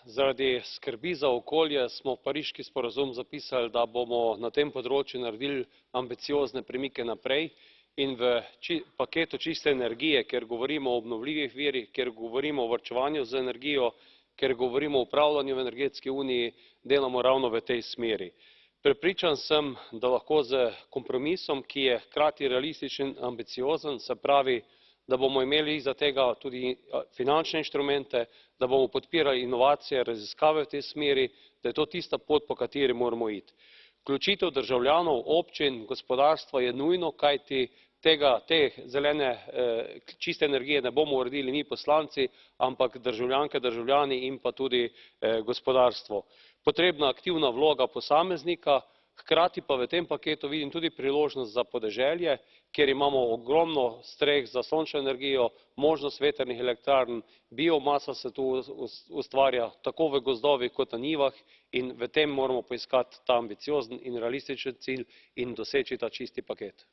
zaradi skrbi za okolje smo v Pariški sporazum zapisali, da bomo na tem področju naredili ambiciozne premike naprej in v paketu čiste energije, kjer govorimo o obnovljivih virih, kjer govorimo o varčevanju z energijo, kjer govorimo o upravljanju v energetski uniji, delamo ravno v tej smeri. Prepričan sem, da lahko s kompromisom, ki je hkrati realističen in ambiciozen, se pravi, da bomo imeli za tega tudi finančne inštrumente, da bomo podpirali inovacije, raziskave v tej smeri, da je to tista pot, po kateri moramo iti. Vključitev državljanov, občin, gospodarstva je nujno, kajti te zelene čiste energije ne bomo uredili mi poslanci, ampak državljanke, državljani in pa tudi gospodarstvo. Potrebna aktivna vloga posameznika, hkrati pa v tem paketu vidim tudi priložnost za podeželje, kjer imamo ogromno streh za sončno energijo, možnost vetrnih elektrarn, biomasa se tu ustvarja tako v gozdovih kot na njivah in v tem moramo poiskati ta ambiciozen in realističen cilj in doseči ta čisti paket.